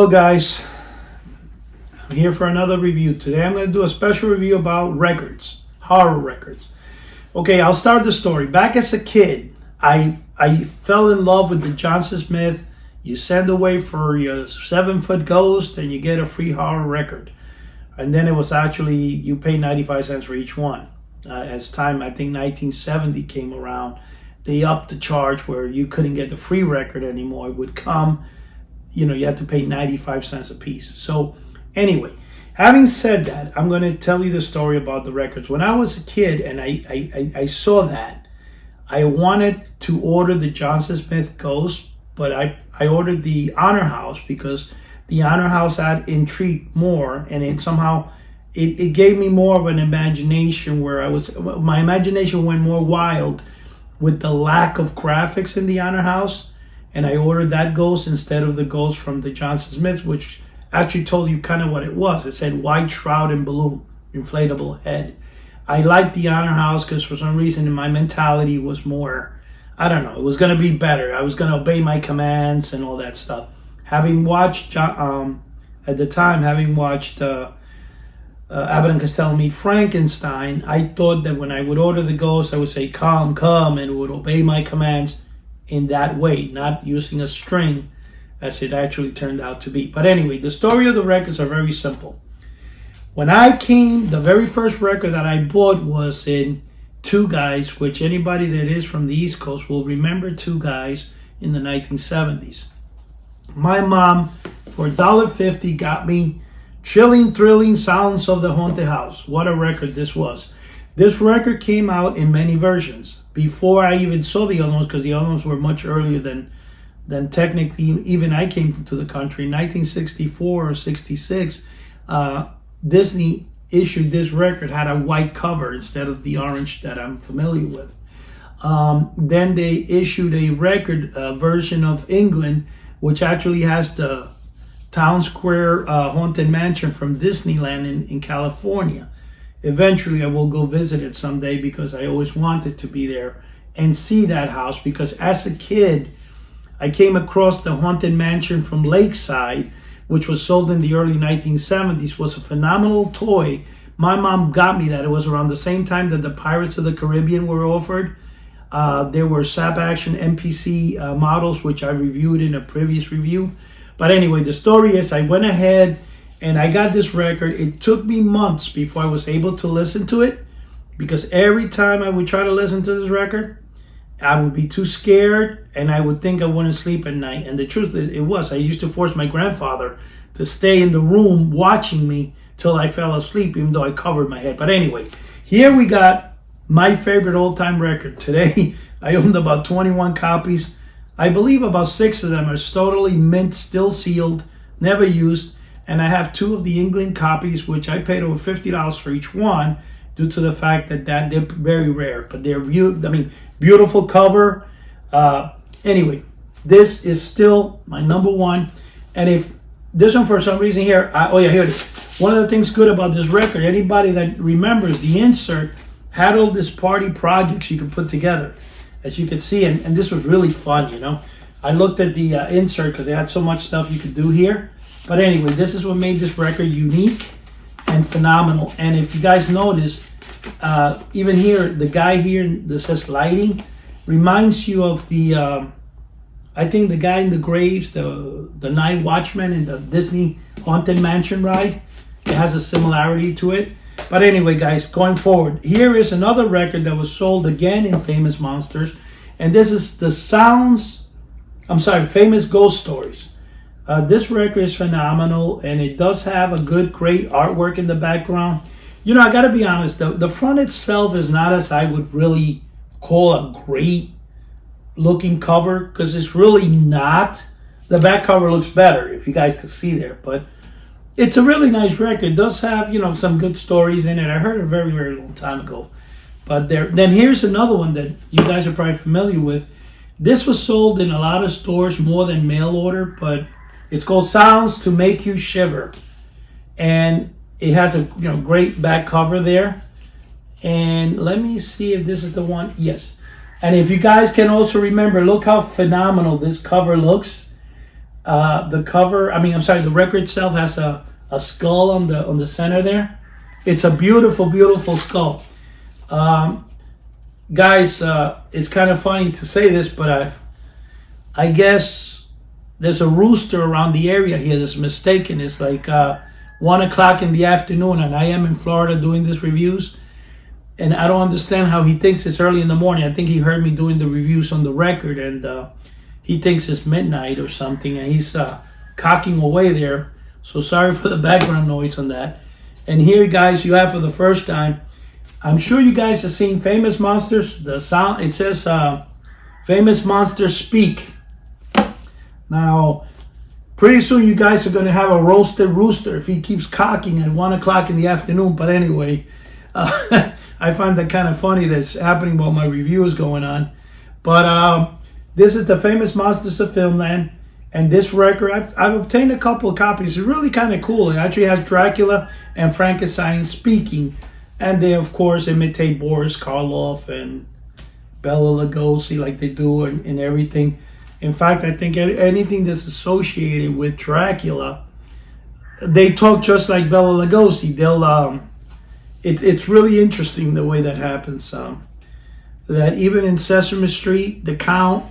Hello guys, I'm here for another review. Today I'm going to do a special review about records, horror records. Okay, I'll start the story. Back as a kid, I fell in love with the Johnson Smith. You send away for your 7-foot ghost and you get a free horror record. And then it was actually, you pay 95 cents for each one. As time, I think 1970 came around, they upped the charge where you couldn't get the free record anymore. It would come, you had to pay 95 cents a piece. So anyway, having said that, I'm going to tell you the story about the records. When I was a kid and I saw that, I wanted to order the Johnson Smith Ghost, but I ordered the Honor House because the Honor House had intrigued more, and it somehow it gave me more of an imagination where my imagination went more wild with the lack of graphics in the Honor House. And I ordered that ghost instead of the ghost from the Johnson Smith, which actually told you kind of what it was. It said white shroud and balloon, inflatable head. I liked the Honor House because for some reason my mentality was more, I don't know, it was going to be better. I was going to obey my commands and all that stuff. Having watched, at the time, Abbott and Costello Meet Frankenstein, I thought that when I would order the ghost, I would say, come, come, and it would obey my commands in that way, not using a string as it actually turned out to be. But anyway, the story of the records are very simple. When I came, the very first record that I bought was in Two Guys, which anybody that is from the East Coast will remember Two Guys in the 1970s. My mom, for $1.50, got me Chilling, Thrilling Sounds of the Haunted House. What a record this was. This record came out in many versions before I even saw the other ones, because the other ones were much earlier than technically even I came to the country. In 1964 or 66, Disney issued this record, had a white cover instead of the orange that I'm familiar with. Then they issued a record version of England, which actually has the Town Square Haunted Mansion from Disneyland in California. Eventually, I will go visit it someday because I always wanted to be there and see that house, because as a kid, I came across the Haunted Mansion from Lakeside, which was sold in the early 1970s, was a phenomenal toy. My mom got me that. It was around the same time that the Pirates of the Caribbean were offered. There were SAP Action MPC models, which I reviewed in a previous review. But anyway, the story is I went ahead and I got this record. It took me months before I was able to listen to it, because every time I would try to listen to this record, I would be too scared and I would think I wouldn't sleep at night. And the truth is, it was. I used to force my grandfather to stay in the room watching me till I fell asleep, even though I covered my head. But anyway, here we got my favorite old-time record. Today, I owned about 21 copies. I believe about 6 of them are totally mint, still sealed, never used. And I have 2 of the England copies, which I paid over $50 for each one, due to the fact that they're very rare. But they're beautiful cover. Anyway, this is still my number one. And if this one, for some reason here, here it is. One of the things good about this record, anybody that remembers, the insert had all these party projects you could put together, as you can see. And this was really fun, I looked at the insert because they had so much stuff you could do here. But anyway, this is what made this record unique and phenomenal. And if you guys notice, even here, the guy here that says lighting reminds you of the, I think the guy in the graves, the Night Watchman in the Disney Haunted Mansion ride. It has a similarity to it. But anyway, guys, going forward, here is another record that was sold again in Famous Monsters. And this is Famous Ghost Stories. This record is phenomenal, and it does have a great artwork in the background. I got to be honest, the front itself is not as I would really call a great looking cover, because it's really not. The back cover looks better, if you guys can see there, but it's a really nice record. It does have, some good stories in it. I heard it a very, very long time ago. But then here's another one that you guys are probably familiar with. This was sold in a lot of stores, more than mail order, but it's called Sounds to Make You Shiver. And it has a great back cover there. And let me see if this is the one. Yes. And if you guys can also remember, look how phenomenal this cover looks. The cover, I'm sorry, the record itself has a skull on the center there. It's a beautiful, beautiful skull. Guys, it's kind of funny to say this, but I guess there's a rooster around the area here that's mistaken. It's like 1 o'clock in the afternoon, and I am in Florida doing these reviews. And I don't understand how he thinks it's early in the morning. I think he heard me doing the reviews on the record, and he thinks it's midnight or something, and he's cocking away there. So sorry for the background noise on that. And here, guys, you have for the first time, I'm sure you guys have seen Famous Monsters. The sound, it says Famous Monsters Speak. Now, pretty soon you guys are going to have a roasted rooster if he keeps cocking at 1 o'clock in the afternoon. But anyway, I find that kind of funny that's happening while my review is going on. But this is the Famous Monsters of Filmland. And this record, I've obtained a couple of copies. It's really kind of cool. It actually has Dracula and Frankenstein speaking. And they, of course, imitate Boris Karloff and Bela Lugosi like they do and everything. In fact, I think anything that's associated with Dracula, they talk just like Bela Lugosi. It's really interesting the way that happens. That even in Sesame Street, the Count,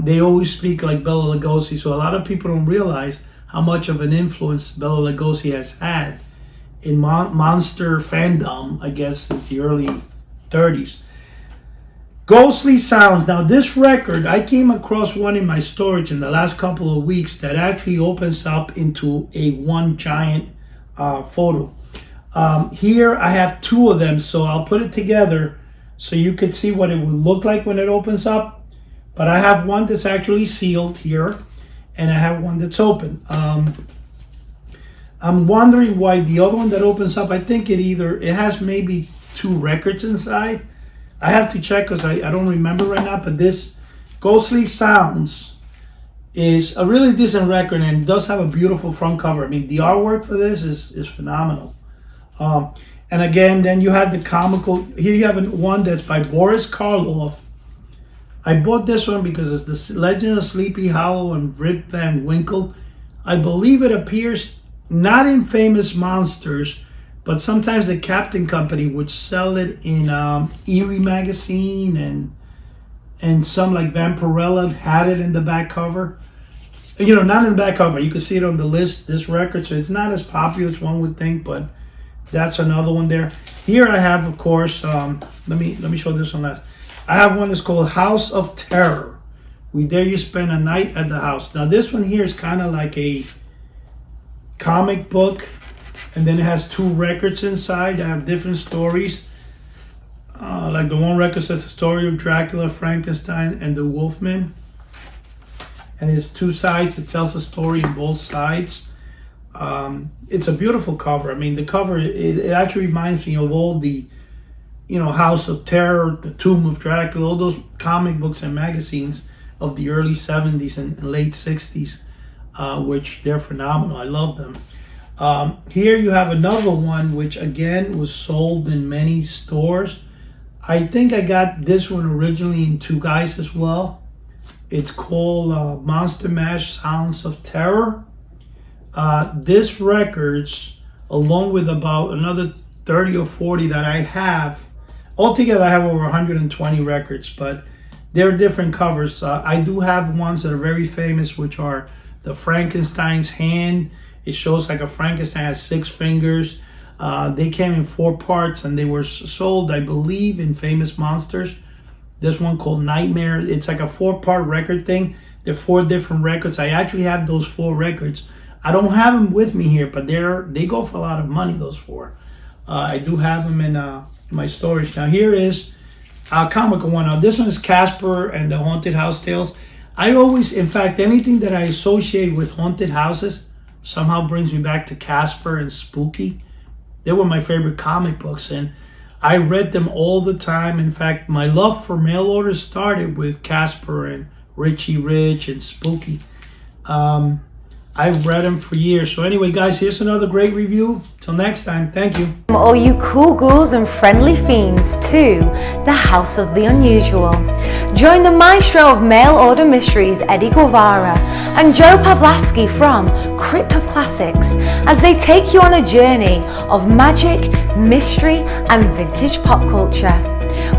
they always speak like Bela Lugosi. So a lot of people don't realize how much of an influence Bela Lugosi has had in monster fandom, I guess, since the early 30s. Ghostly Sounds. Now, this record, I came across one in my storage in the last couple of weeks that actually opens up into a one giant photo. Here, I have 2 of them, so I'll put it together so you could see what it would look like when it opens up. But I have one that's actually sealed here, and I have one that's open. I'm wondering why the other one that opens up, I think it has maybe 2 records inside. I have to check because I don't remember right now, but this Ghostly Sounds is a really decent record and does have a beautiful front cover. I mean, the artwork for this is phenomenal. And again, then you have the comical, here you have one that's by Boris Karloff. I bought this one because it's the Legend of Sleepy Hollow and Rip Van Winkle. I believe it appears not in Famous Monsters, but sometimes the Captain Company would sell it in Eerie magazine and some like Vampirella had it in the back cover. You know, not in the back cover. You can see it on the list, this record. So it's not as popular as one would think, but that's another one there. Here I have, of course, let me show this one last. I have one that's called House of Terror. We Dare You Spend a Night at the House. Now this one here is kind of like a comic book, and then it has 2 records inside that have different stories. Like the one record says the story of Dracula, Frankenstein, and the Wolfman. And it's 2 sides. It tells a story in both sides. It's a beautiful cover. I mean, the cover, it actually reminds me of all the, House of Terror, The Tomb of Dracula, all those comic books and magazines of the early 70s and late 60s, which they're phenomenal. I love them. Here you have another one, which again was sold in many stores. I think I got this one originally in 2 guys as well. It's called Monster Mash Sounds of Terror. This records, along with about another 30 or 40 that I have, altogether I have over 120 records, but they're different covers. I do have ones that are very famous, which are the Frankenstein's Hand. It shows like a Frankenstein has 6 fingers. They came in 4 parts and they were sold, I believe, in Famous Monsters. This one called Nightmare. It's like a 4-part record thing. They're 4 different records. I actually have those 4 records. I don't have them with me here, but they go for a lot of money, those 4. I do have them in my storage. Now here is a comical one. Now this one is Casper and the Haunted House Tales. I always, in fact, anything that I associate with haunted houses somehow brings me back to Casper and Spooky. They were my favorite comic books, and I read them all the time. In fact, my love for mail orders started with Casper and Richie Rich and Spooky. I I've read them for years. So anyway, guys, here's another great review. Till next time, thank you. All you cool ghouls and friendly fiends to the House of the Unusual. Join the maestro of mail order mysteries, Eddie Guevara, and Joe Pavlasky from Crypt of Classics as they take you on a journey of magic, mystery, and vintage pop culture.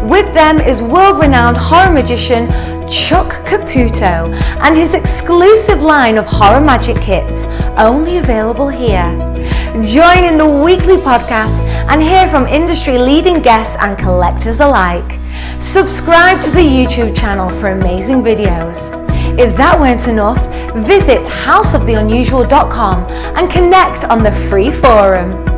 With them is world-renowned horror magician Chuck Caputo and his exclusive line of horror magic kits, only available here. Join in the weekly podcast and hear from industry-leading guests and collectors alike. Subscribe to the YouTube channel for amazing videos. If that weren't enough, visit houseoftheunusual.com and connect on the free forum.